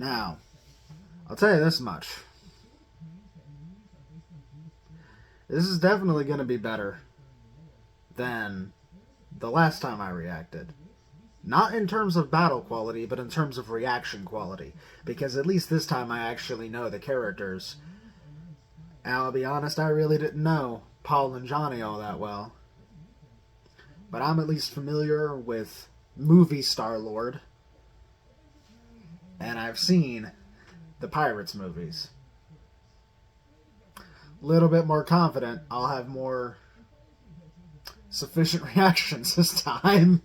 Now, I'll tell you this much. This is definitely going to be better than the last time I reacted. Not in terms of battle quality, but in terms of reaction quality. Because at least this time I actually know the characters. And I'll be honest, I really didn't know Paul and Johnny all that well. But I'm at least familiar with movie Star-Lord. And I've seen the Pirates movies. A little bit more confident, I'll have more sufficient reactions this time.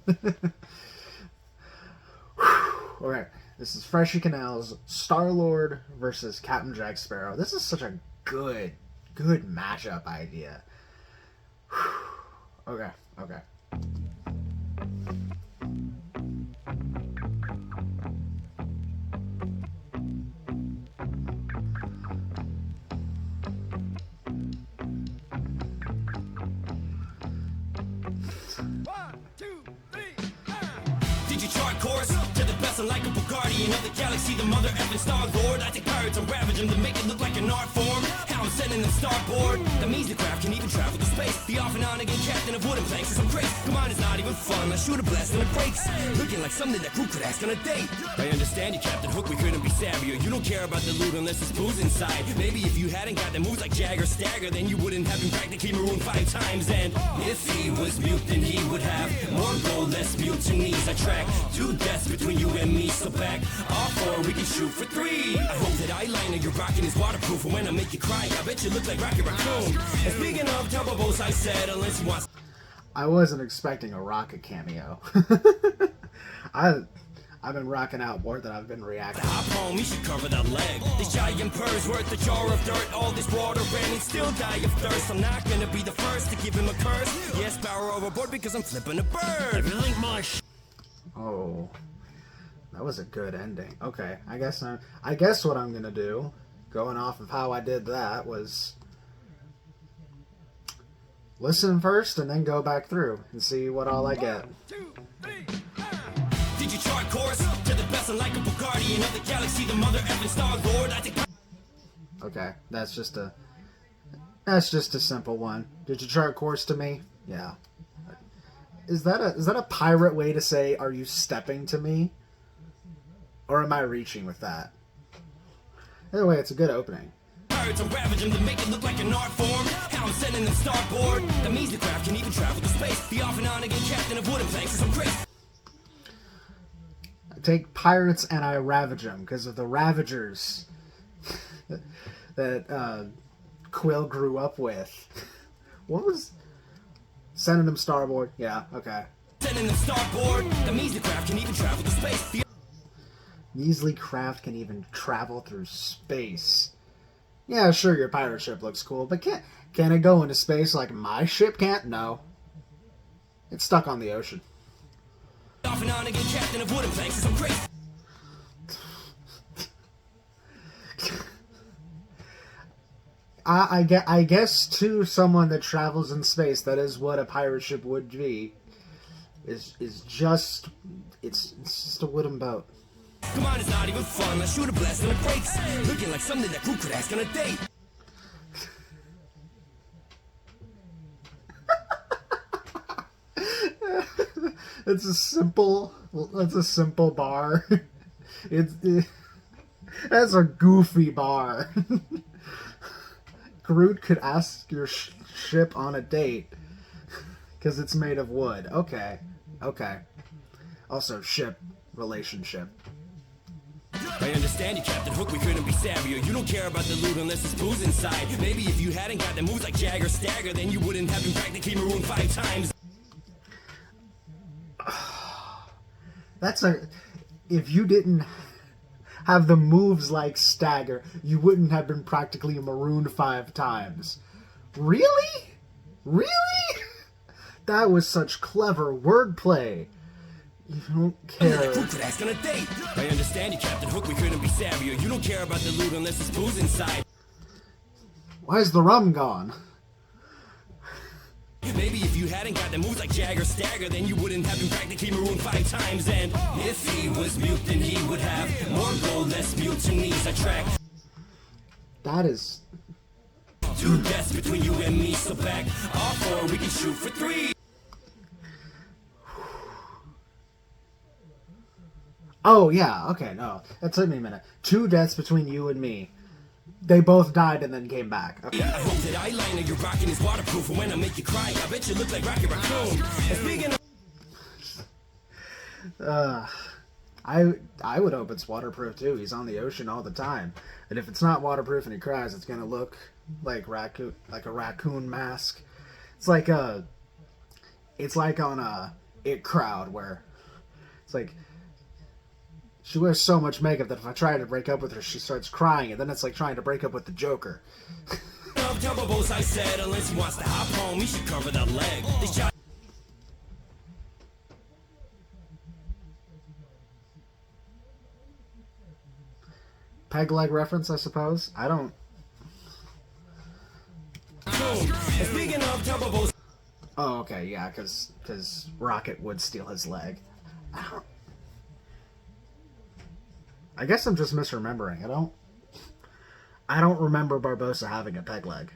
Okay, this is Freshy Canal's Star-Lord versus Captain Jack Sparrow. This is such a good matchup idea. Okay. 1, 2, 3, did you chart course to the best unlikable guardian of the galaxy, the mother effing Star-Lord? I take pirates and ravage them to make it look like an art form. How I'm sending them starboard. That means the craft can even travel to space. The off and on again captain of wooden planks is some crazy. Come on, it's not even fun. I shoot a blast and it breaks. Looking like something that crew could ask on a date. I understand you, Captain Hook, we couldn't be savvier. You don't care about the loot unless it's booze inside. Maybe if you hadn't got the moves like Jag or Stagger, then you wouldn't have been practically marooned 5 times. And if he was mute, then he would have more gold, less mutinies. I track 2 deaths between you and me, so back off 4, we can shoot for 3. I hope that eyeliner you're rocking is waterproof, and when I make you cry, I bet you look like Rocket Raccoon. And speaking of double bows, I said, unless you want... I wasn't expecting a Rocket cameo. I've been rocking out more than I've been reacting. Hop home, you should cover that leg. This giant purr's worth a jar of dirt. All this water and he'd still die of thirst. I'm not gonna be the first to give him a curse. Yes, Sparrow overboard because I'm flipping a bird. If you think my Oh, that was a good ending. Okay, I guess what I'm gonna do, going off of how I did that, was listen first and then go back through and see what all I get. 1, 2, 3, did you chart course to the best unlikable guardian of the galaxy, the mother effing Star-Lord? I think... Okay, that's just a simple one. Did you chart course to me? Yeah. Is that a pirate way to say, are you stepping to me? Or am I reaching with that? Either way, it's a good opening. Pirates and ravage them to make it look like an art form. How I'm sending them starboard. That means the craft can even travel to space. The off and on again captain of wooden planks is some crazy. I take pirates and I ravage them because of the Ravagers that Quill grew up with. What was... Sending them starboard? Yeah, okay. Sending them starboard. That means the craft can even travel to space. Measly craft can even travel through space. Yeah, sure, your pirate ship looks cool, but can it go into space like my ship can't? No. It's stuck on the ocean. Off and on again, captain of wooden planks is some crazy. I guess to someone that travels in space, that is what a pirate ship would be. It's just a wooden boat. Come on, it's not even fun. I shoot a blast and it breaks. Looking like something that crew could ask on a date. That's a simple bar. That's a goofy bar. Groot could ask your ship on a date because it's made of wood. Okay. Also, ship, relationship. I understand you, Captain Hook, we couldn't be savvier. You don't care about the loot unless it's booze inside. Maybe if you hadn't got the moves like Jag or Stagger, then you wouldn't have been practically marooned 5 times. If you didn't have the moves like Stagger, you wouldn't have been practically marooned 5 times. Really? That was such clever wordplay. You don't care. Who could ask on a date? I understand you, Captain Hook, we couldn't be savvier. You don't care about the loot unless it's booze inside. Why's the rum gone? Maybe if you hadn't got the moves like Jagger Stagger, then you wouldn't have been practically marooned 5 times. And if he was mute, then he would have more gold, less mutinies. I track That is... 2 deaths between you and me, so back off or we can shoot for 3. Oh, yeah, okay, no. That took me a minute. 2 deaths between you and me. They both died and then came back. Okay. I hope that eyeliner you're rocking is waterproof, and when I make you cry, I bet you look like Rocket Raccoon. And speaking of... I would hope it's waterproof too. He's on the ocean all the time. And if it's not waterproof and he cries, it's gonna look like a raccoon mask. It's like on a It Crowd where it's like she wears so much makeup that if I try to break up with her, she starts crying, and then it's like trying to break up with the Joker. I said, unless he wants to hop home, he should cover that leg. Peg leg reference, I suppose. I don't. Speaking of Tubbo, Oh, okay, yeah, because Rocket would steal his leg. I guess I'm just misremembering. I don't remember Barbossa having a peg leg.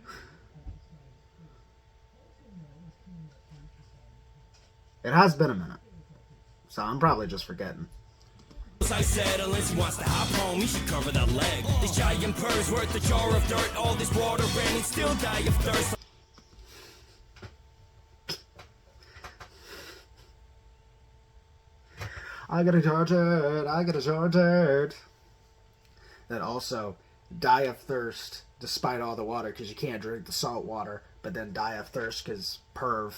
It has been a minute, so I'm probably just forgetting. I said, unless he wants to hop home, he should cover that leg. This giant purr's worth a jar of dirt. All this water ran and still die of thirst. I get a jar dirt, I get a jar dirt. That also die of thirst despite all the water, because you can't drink the salt water, but then die of thirst because perv.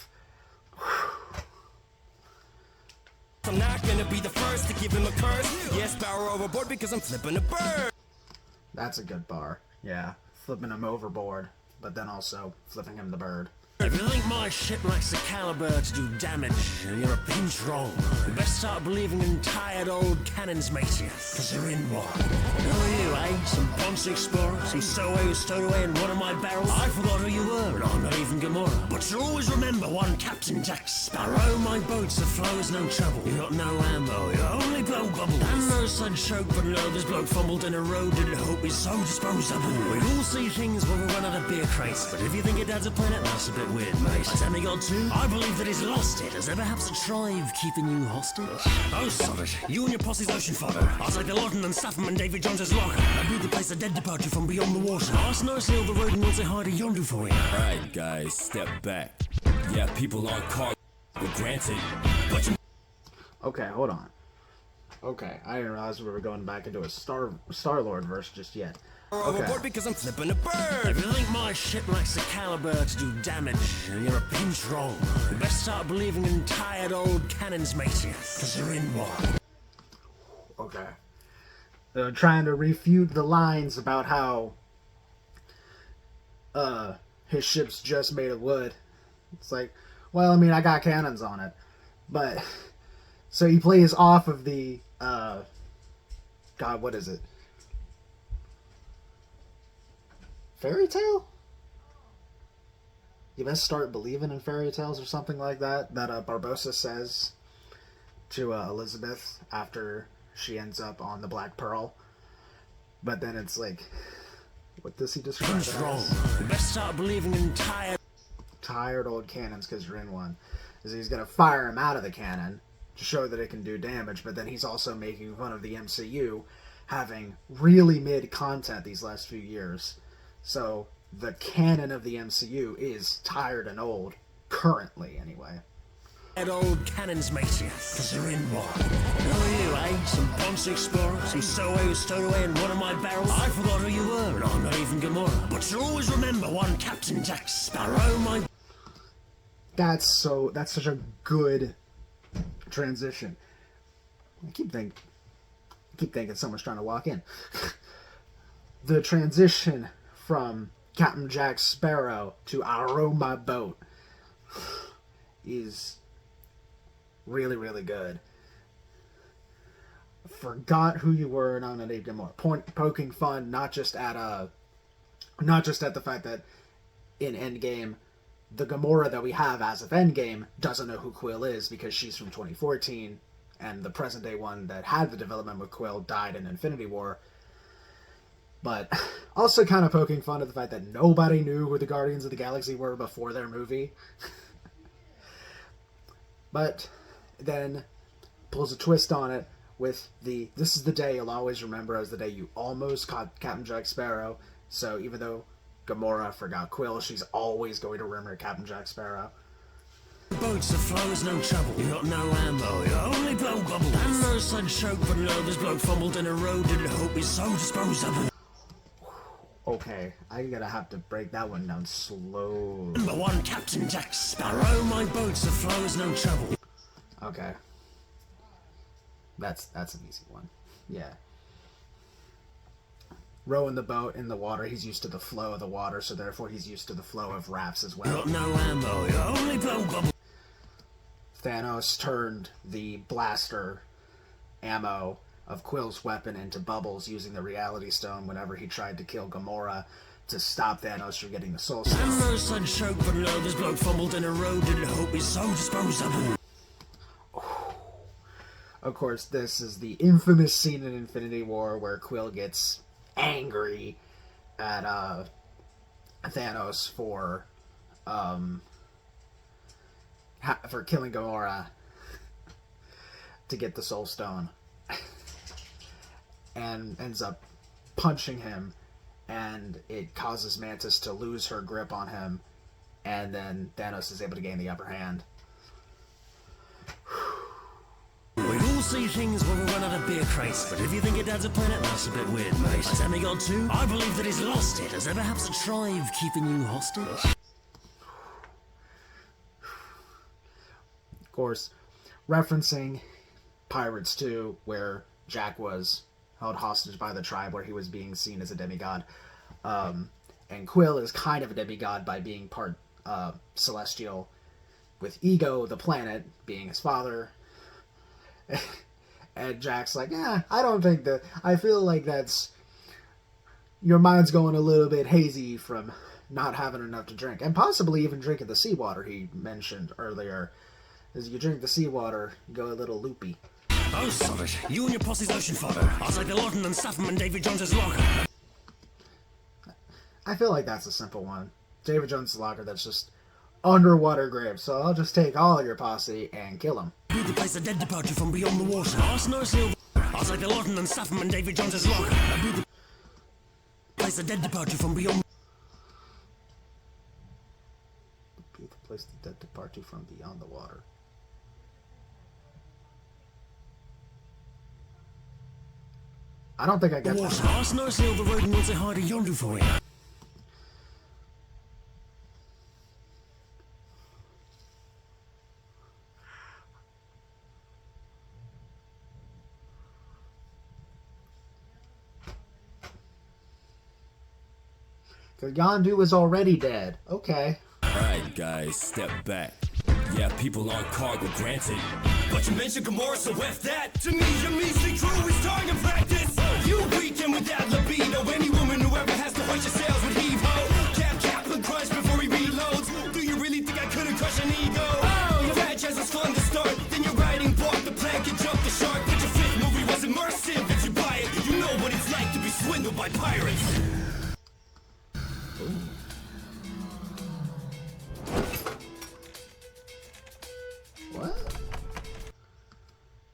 I'm not gonna be the first to give him a curse. Yes, Sparrow overboard because I'm flipping a bird. That's a good bar. Yeah, flipping him overboard, but then also flipping him the bird. If you think my ship lacks the caliber to do damage, you're a pinch wrong. You best start believing in tired old cannons, matey, because they're in one. Who are you, eh? Some Ponce explorer? Some stowaway who stowed away in one of my barrels? I forgot who you were, and I'm not even Gamora. But you'll always remember one Captain Jack Sparrow. My boat's afloat is no trouble. You got no ammo, you only blow bubbles. And no sun choke, but no, this bloke fumbled in a road, didn't hope he's so disposable. We all see things when we run out of beer crates, but if you think your dad's a planet, that's a bit weird, mate. I demigod too, I believe that he's lost it. Is there perhaps a tribe keeping you hostage? Oh, sod it. You and your posse's ocean fodder. I'll take the Lawton and Saffam and Davy Jones's locker. I blew the place a dead departure from beyond the water. Ask nicely on the road and we'll say hi to Yandu for you. Alright, guys, step back. Yeah, people on car were granted, but you... Okay, hold on. Okay, I didn't realize we were going back into a Star-Lord verse just yet. Overboard because I'm flipping a bird. If you think my ship lacks the caliber to do damage, you're a pinch wrong. You best start believing in tired old cannons, matey, because they're in one. Okay. They're trying to refute the lines about how his ship's just made of wood. It's like, well, I mean, I got cannons on it. But, so he plays off of the, God, what is it? Fairy tale? You best start believing in fairy tales or something like that. That Barbossa says to Elizabeth after she ends up on the Black Pearl. But then it's like, what does he describe it as? You best start believing in tired old cannons because you're in one. Is he's gonna fire him out of the cannon to show that it can do damage, but then he's also making fun of the MCU having really mid content these last few years. So the canon of the MCU is tired and old, currently anyway. Old cannons, matey, because they're in one. Who are you, eh? Some Ponce explorer? Some stowaway who stowed away in one of my barrels? I forgot who you were, and I'm not even Gamora. But you'll always remember one Captain Jack Sparrow, my... That's such a good transition. I keep thinking someone's trying to walk in. The transition from Captain Jack Sparrow to I row my boat is really, really good. Forgot who you were, and I'm not even more poking fun, not just at the fact that in Endgame the Gamora that we have as of Endgame doesn't know who Quill is because she's from 2014, and the present day one that had the development with Quill died in Infinity War. But also kind of poking fun at the fact that nobody knew who the Guardians of the Galaxy were before their movie. But then pulls a twist on it with this is the day you'll always remember as the day you almost caught Captain Jack Sparrow. So even though Gamora forgot Quill, she's always going to remember Captain Jack Sparrow. Boats that flow is no trouble. You got no ammo, you only blow bubbles. And no sun choke, but no, this bloke fumbled in a road and hope he's so disposable. Okay, I'm gonna have to break that one down slowly. Number one, Captain Jack Sparrow. My boats that flow is no trouble. Okay. That's an easy one. Yeah. Rowing the boat in the water, he's used to the flow of the water, so therefore he's used to the flow of rafts as well. You got no ammo, you only blow bubbles. Thanos turned the blaster ammo of Quill's weapon into bubbles using the Reality Stone whenever he tried to kill Gamora to stop Thanos from getting the Soul Stone. And no sun choke, but no, this bloke fumbled in a road and hope he's so disposable. Of course, this is the infamous scene in Infinity War where Quill gets angry at Thanos for killing Gamora to get the Soul Stone, and ends up punching him, and it causes Mantis to lose her grip on him, and then Thanos is able to gain the upper hand. We all see things when we run out of beer crates, but if you think your dad's a planet, that's a bit weird, mate. As Demigod 2, I believe that he's lost it. Is there perhaps a tribe keeping you hostage? Of course, referencing Pirates 2, where Jack was held hostage by the tribe where he was being seen as a demigod. And Quill is kind of a demigod by being part celestial, with Ego, the planet, being his father. And Jack's like, I don't think that... I feel like that's... Your mind's going a little bit hazy from not having enough to drink. And possibly even drinking the seawater he mentioned earlier. As you drink the seawater, you go a little loopy. Oh, sod it. You and your posse's ocean fodder. I'll take the Lawton and Staffam and David Jones's locker. I feel like that's a simple one. David Jones' locker, that's just underwater grave. So I'll just take all of your posse and kill him. Be the place of dead departure from beyond the water. I'll take the Lawton and Staffam and David Jones's locker. Be the place of dead departure from beyond. Be the place of dead departure from beyond the water. I don't think I get that. Ask nicely all the road and we'll say hi to Yandu for you. Because Yandu is already dead. Okay. Alright, guys, step back. Yeah, people on cargo, granted. But you mentioned Gamora, so F that. To me, your measly crew is target practice. You weaken without libido. Any woman who ever has to hoist your sails would heave ho. Cap Kaplan crunch before he reloads. Do you really think I couldn't crush an ego? Oh, your franchise was fun to start. Then your writing bought the plank and jumped the shark. But your fifth movie was immersive. If you buy it, you know what it's like to be swindled by pirates. What?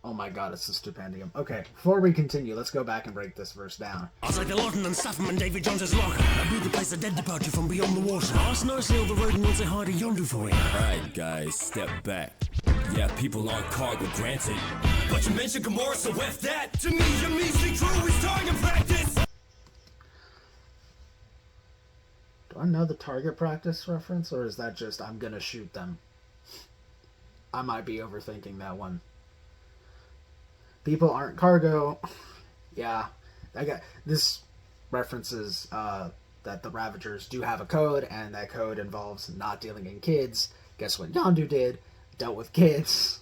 Oh my god, it's the stupendium. Okay, before we continue, let's go back and break this verse down. I'll take the Lawton and Staffam and David Jones's locker. I'll be the place of dead departure from beyond the water. Ask nicely all the road and we'll say hi to Yandu for you. Alright, guys, step back. Yeah, people on cargo, granted. But you mentioned Gamora, so F that. To me, your measly crew is target practice. Do I know the target practice reference, or is that just I'm gonna shoot them? I might be overthinking that one. People aren't cargo. Yeah, this references that the Ravagers do have a code, and that code involves not dealing in kids. Guess what Yandu did? Dealt with kids.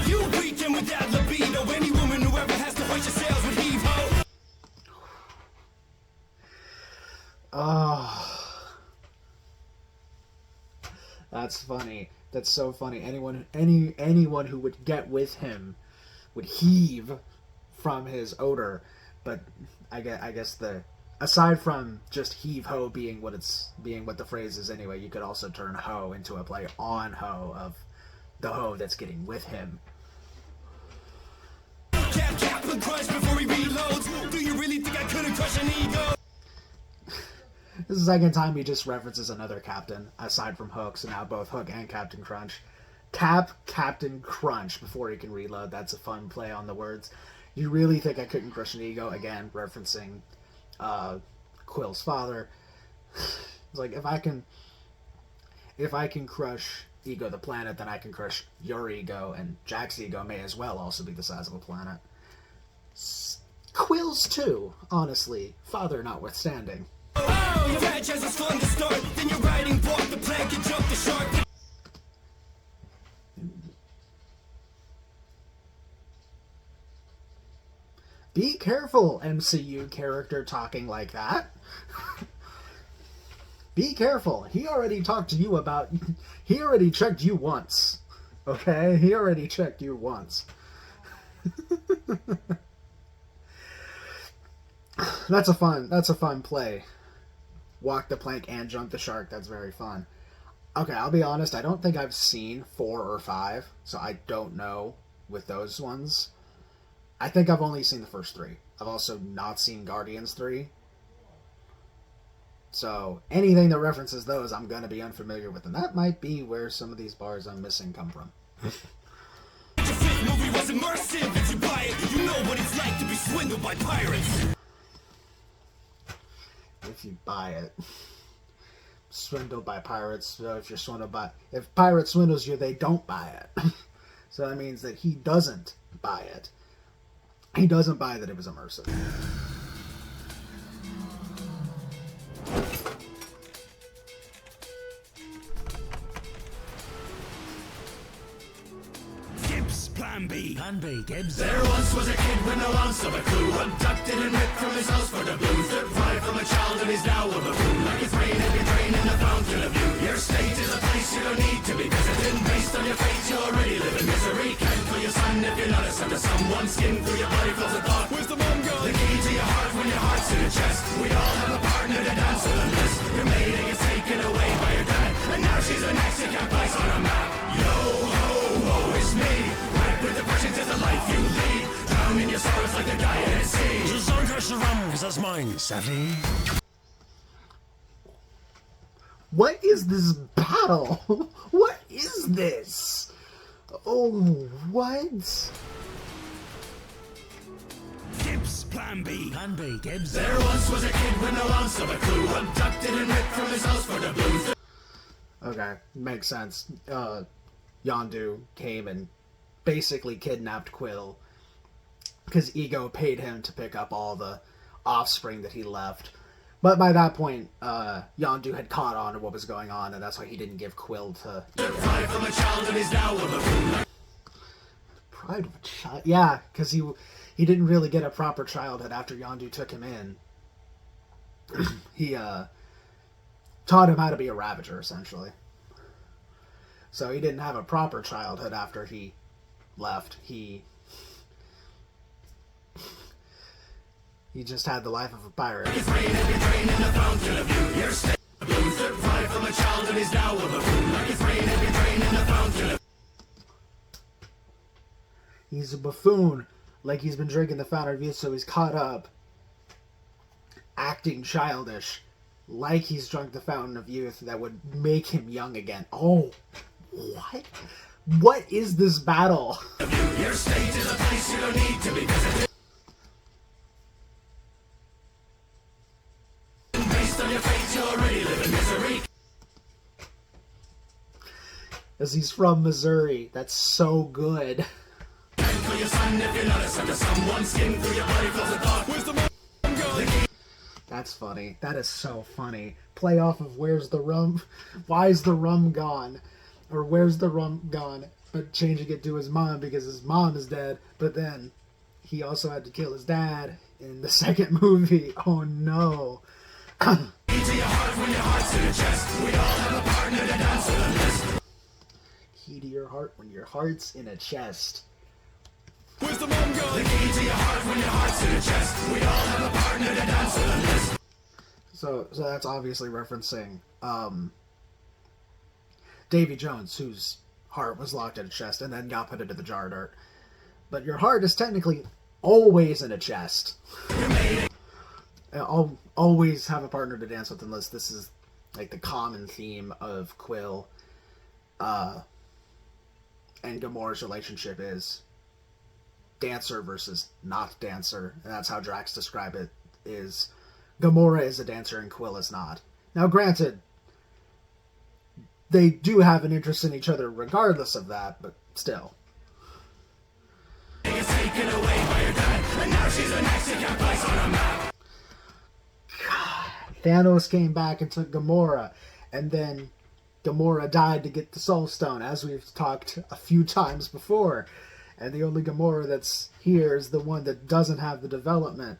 You weaken without libido. Any woman who ever has to hoist your sails would heave ho. That's funny. That's so funny. Anyone who would get with him would heave from his odor. But I guess aside from just heave ho being what the phrase is anyway, you could also turn ho into a play on ho of the ho that's getting with him. Cap and crush before he reloads. Do you really think I couldn't crush an ego? This is the second time he just references another captain, aside from Hook, so now both Hook and Captain Crunch. Captain Crunch before he can reload. That's a fun play on the words. You really think I couldn't crush an ego? Again, referencing Quill's father. It's like, if I can crush Ego the planet, then I can crush your ego, and Jack's ego may as well also be the size of a planet. Quill's too, honestly, father notwithstanding. Oh, your franchise is fun to start. Then you're riding, walk the plank and jump the shark. Be careful, MCU character talking like that. Be careful. He already talked to you about... He already checked you once. Okay? He already checked you once. That's a fun play. Walk the plank and jump the shark. That's very fun. Okay, I'll be honest. I don't think I've seen 4 or 5, so I don't know with those ones. I think I've only seen the first 3. I've also not seen Guardians 3. So anything that references those, I'm going to be unfamiliar with. And that might be where some of these bars I'm missing come from. Your fifth movie was immersive. If you buy it, you know what it's like to be swindled by pirates. If you buy it. Swindled by pirates. So if pirate swindles you, they don't buy it. So that means that he doesn't buy it. He doesn't buy that it was immersive. Plan B. Plan B, Gibbs. There once was a kid with no ounce of a clue, abducted and ripped from his house for the blues. Deprived from a child and is now a buffoon. Like it's raining, you're draining the fountain of youth. Your state is a place you don't need to be visiting. Based on your fate, you already live in misery. Can't kill your son if you're not a son to someone. Skin through your body flows a thought. Where's the mom gone? The key to your heart when your heart's in your chest. We all have a partner to dance with us. Your mating is taken away by your dad, and now she's the next you can't place on a map. Yo ho ho, it's me. With depression to the life you lead, drowning your sorrows like the dying at sea. Just don't crush the rum, because that's mine, savvy. What is this battle? What is this? Oh, what? Gibbs, Plan B. Plan B, Gibbs. There once was a kid with no ounce of a clue, abducted and ripped from his house for the blues. Okay, makes sense. Yandu came and basically kidnapped Quill because Ego paid him to pick up all the offspring that he left. But by that point, Yandu had caught on to what was going on, and that's why he didn't give Quill to Ego. Pride from a child and is now a buffoon. Pride of a child? Yeah, because he didn't really get a proper childhood after Yandu took him in. He taught him how to be a Ravager, essentially. So he didn't have a proper childhood after he left. He just had the life of a pirate. It's raining, you're draining the fountain of youth. Your state blues. Deprived from a child and is now a buffoon. Like it's raining, you're draining the fountain of... He's a buffoon. Like he's been drinking the fountain of youth, so he's caught up acting childish. Like he's drunk the fountain of youth that would make him young again. Oh, what? What is this battle? Your state is a place you don't need to be visited. Based on your fate, you already live in misery. As he's from Missouri. That's so good. Can't kill your son if you're not a son to someone. Skin through your body flows a thought. Where's the mom gone? That's funny. That is so funny. Play off of Where's the Rum? Why is the rum gone? Or Where's the Rum gone? But changing it to his mom because his mom is dead. But then he also had to kill his dad in the second movie. Oh no. Key to your heart when your heart's in a chest. We all have a partner to dance with a list. Key to your heart when your heart's in a chest. Where's the mom gun? The key to your heart when your heart's in a chest. We all have a partner to dance with a list. So that's obviously referencing Davy Jones, whose heart was locked in a chest and then got put into the jar of dirt. But your heart is technically always in a chest. I'll always have a partner to dance with, unless this is like the common theme of Quill and Gamora's relationship is dancer versus not dancer. And that's how Drax described it, is Gamora is a dancer and Quill is not. Now granted, they do have an interest in each other regardless of that, but still. Taken away by your dad, and now she's a Mexican place on a map. God, Thanos came back and took Gamora, and then Gamora died to get the Soul Stone, as we've talked a few times before. And the only Gamora that's here is the one that doesn't have the development.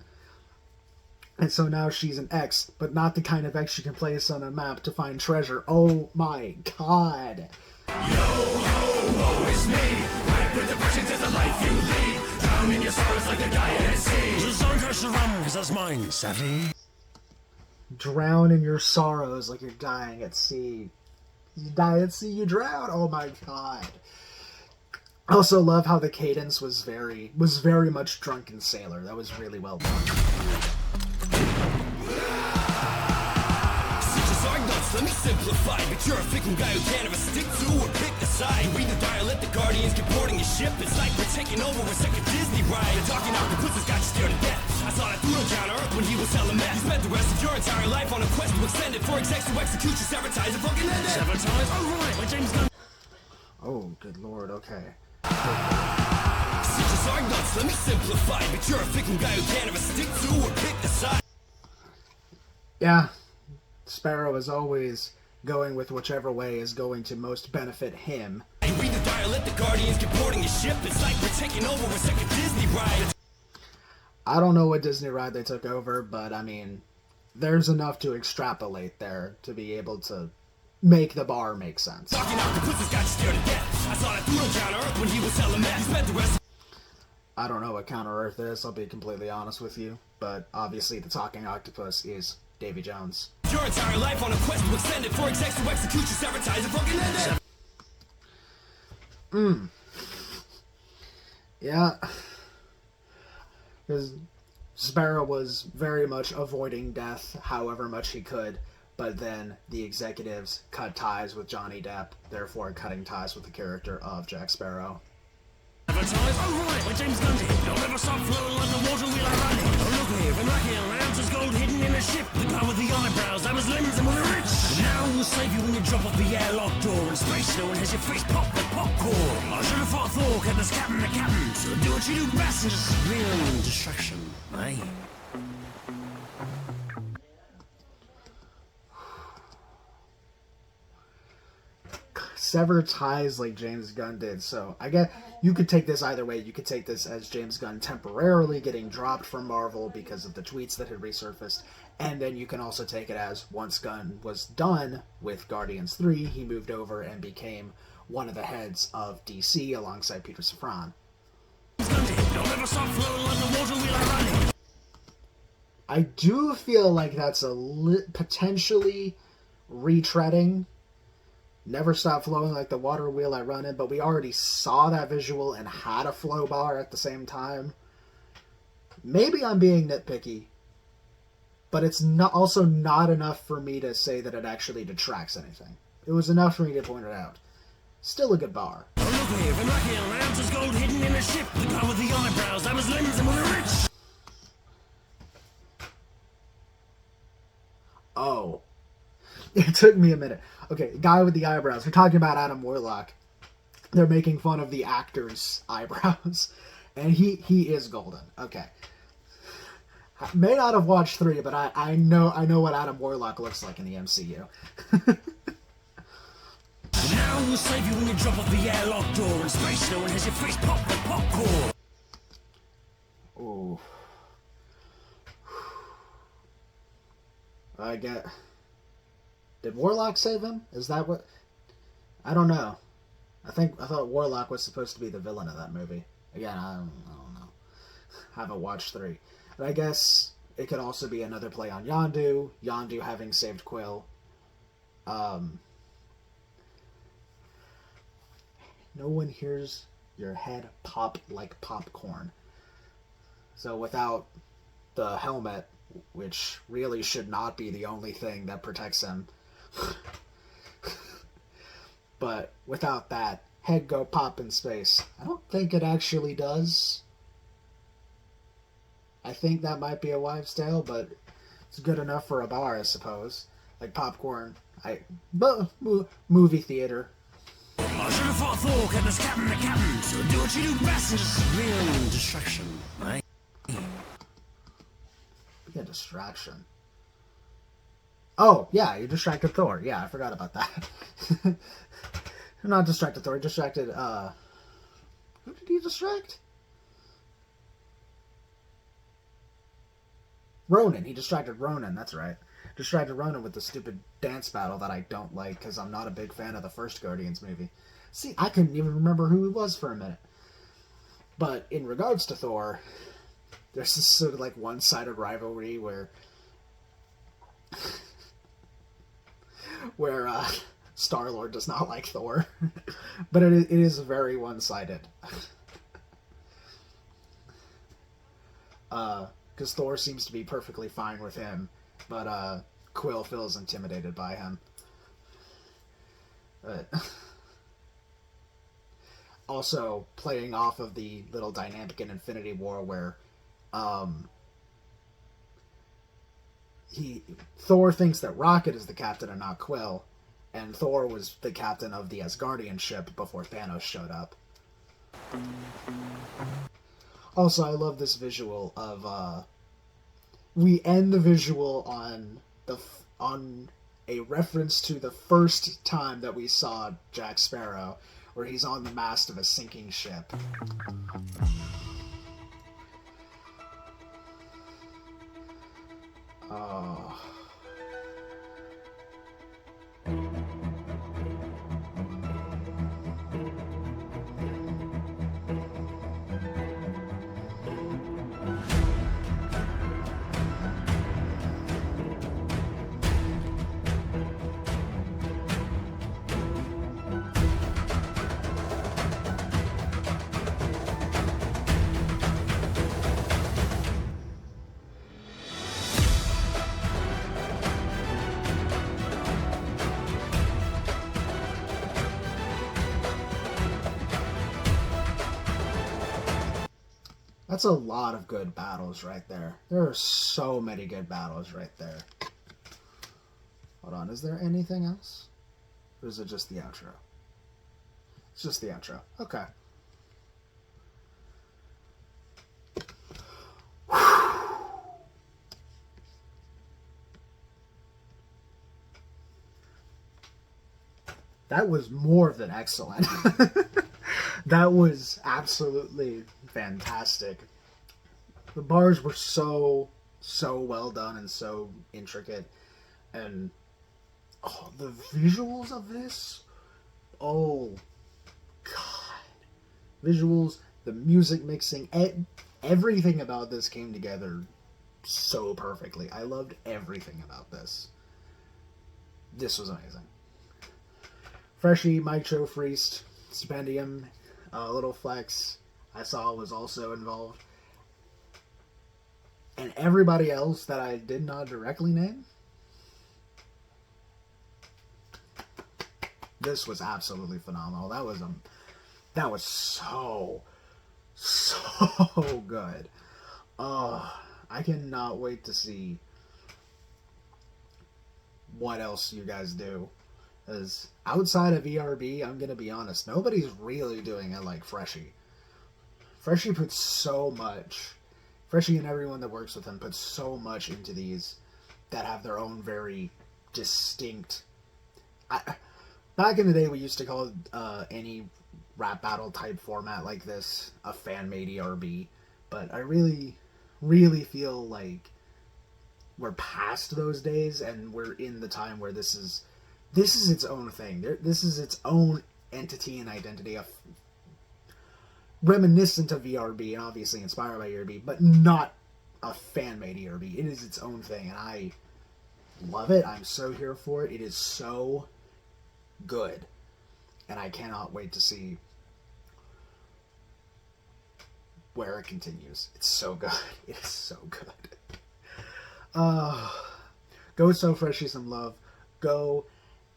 And so now she's an X, but not the kind of X you can place on a map to find treasure. Oh my god. Yo ho, woe is me. Right with the versions of the life you lead. Drown in your sorrows like a guy at sea. Just don't touch the rum, because that's mine, savvy. Drown in your sorrows like you're dying at sea. You die at sea, you drown. Oh my god. I also love how the cadence was very much Drunken Sailor. That was really well done. Let me simplify, but you're a fickle guy who can't ever stick to or pick a side. You read the dial, let the Guardians get boarding your ship. It's like we're taking over a second Disney ride. The talking octopus has got you scared to death. I saw that through the counter when he was selling meth. You spent the rest of your entire life on a quest to extend it for execs to execute your sabotage and fucking end it. Sabotage? Oh, right, with James Gunn. Oh, good lord, okay. Stitches are nuts, let me simplify, but you're a fickle guy who can't ever stick to or pick a side. Yeah. Sparrow is always going with whichever way is going to most benefit him. You read the dial, let the Guardians get boarding your ship. It's like we're taking over a second Disney ride. I don't know what Disney ride they took over, but I mean, there's enough to extrapolate there to be able to make the bar make sense. Talking octopuses got you scared to death. I saw that through the counter when he was selling meth. You spent the rest. I don't know what Counter Earth is, I'll be completely honest with you, but obviously the talking octopus is Davy Jones. Your entire life on a quest to extend it for execs to execute your sabotage and fucking end it. Yeah. Because Sparrow was very much avoiding death however much he could, but then the executives cut ties with Johnny Depp, therefore cutting ties with the character of Jack Sparrow. Sabotage? Oh, right, with James Gunn. Don't ever stop flowing like the water wheel I run it. Don't look here, and like here, ounces gold hidden in a ship. The guy with the eyebrows, that was lemons and we're rich. Now we'll save you when you drop off the airlock door in space. No one has your face popped with popcorn. I should have fought Thor, kept us captain the captain. So do what you do best and just real distraction, eh? Sever ties like James Gunn did, so I guess you could take this either way. You could take this as James Gunn temporarily getting dropped from Marvel because of the tweets that had resurfaced, and then you can also take it as once Gunn was done with Guardians 3, he moved over and became one of the heads of DC alongside Peter Safran. I do feel like that's potentially retreading Never Stop Flowing Like the Water Wheel I Run In, but we already saw that visual and had a flow bar at the same time. Maybe I'm being nitpicky, but it's also not enough for me to say that it actually detracts anything. It was enough for me to point it out. Still a good bar. Gold hidden in a ship. The guy with the eyebrows, that was lemons and we're rich. Oh. It took me a minute. Okay, guy with the eyebrows. We're talking about Adam Warlock. They're making fun of the actor's eyebrows. And he is golden. Okay. I may not have watched 3, but I know what Adam Warlock looks like in the MCU. Now we'll save you when you drop off the airlock door in space. No one has your face popped with popcorn. Ooh. I get. Did Warlock save him? Is that what? I don't know. I thought Warlock was supposed to be the villain of that movie. Again, I don't know. Haven't watched 3. But I guess it could also be another play on Yandu. Yandu having saved Quill. No one hears your head pop like popcorn. So without the helmet, which really should not be the only thing that protects him, but without that, head go pop in space. I don't think it actually does. I think that might be a wives' tale, but it's good enough for a bar, I suppose. Like popcorn. Movie theater. I should have thought Thor kept us captain the captain, so do what you do best and just real distraction, right? Be a distraction. Oh, yeah, you distracted Thor. Yeah, I forgot about that. Not distracted Thor, he distracted, who did he distract? Ronan. He distracted Ronan, that's right. Distracted Ronan with the stupid dance battle that I don't like because I'm not a big fan of the first Guardians movie. See, I couldn't even remember who he was for a minute. But in regards to Thor, there's this sort of like one-sided rivalry where Star-Lord does not like Thor. But it is very one-sided. Because Thor seems to be perfectly fine with him, but Quill feels intimidated by him. But also playing off of the little dynamic in Infinity War where Thor thinks that Rocket is the captain and not Quill, and Thor was the captain of the Asgardian ship before Thanos showed up. Also, I love this visual of we end the visual on a reference to the first time that we saw Jack Sparrow, where he's on the mast of a sinking ship. Oh. That's a lot of good battles right there. There are so many good battles right there. Hold on, is there anything else? Or is it just the outro? It's just the outro. Okay. That was more than excellent. That was absolutely fantastic. The bars were so well done and so intricate. And the visuals of this, oh god. Visuals, the music mixing, everything about this came together so perfectly. I loved everything about this. This was amazing. Freshie, Mike Choe Freeced, Stipendium, Little Flex, I saw was also involved. And everybody else that I did not directly name. This was absolutely phenomenal. That was so good. I cannot wait to see what else you guys do. Because outside of ERB, I'm going to be honest, nobody's really doing it like Freshie. Freshie puts so much. Freshie and everyone that works with him puts so much into these that have their own very distinct... Back in the day, we used to call any rap battle type format like this a fan-made ERB. But I really, really feel like we're past those days, and we're in the time where this is its own thing. This is its own entity and identity, reminiscent of ERB, and obviously inspired by ERB, but not a fan-made ERB. It is its own thing, and I love it. I'm so here for it. It is so good, and I cannot wait to see where it continues. It's so good. It is so good. Go show Freshie some love. Go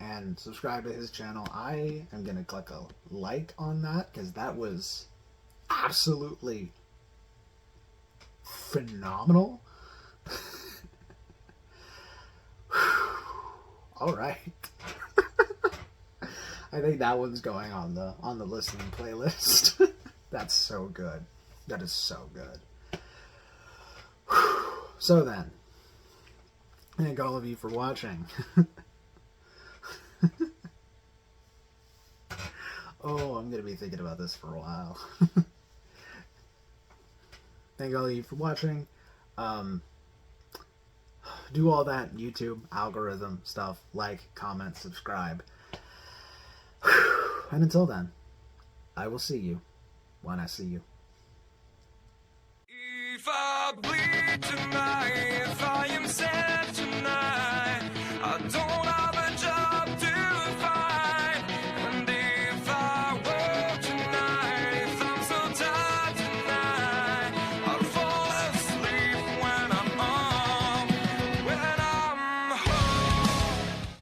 and subscribe to his channel. I am going to click a like on that, because that was absolutely phenomenal. All right. I think that one's going on the listening playlist. That's so good. That is so good. So then, thank all of you for watching. Oh, I'm going to be thinking about this for a while. Thank all of you for watching. Do all that YouTube algorithm stuff. Like, comment, subscribe. And until then, I will see you when I see you. If I bleed tonight, if I am sad.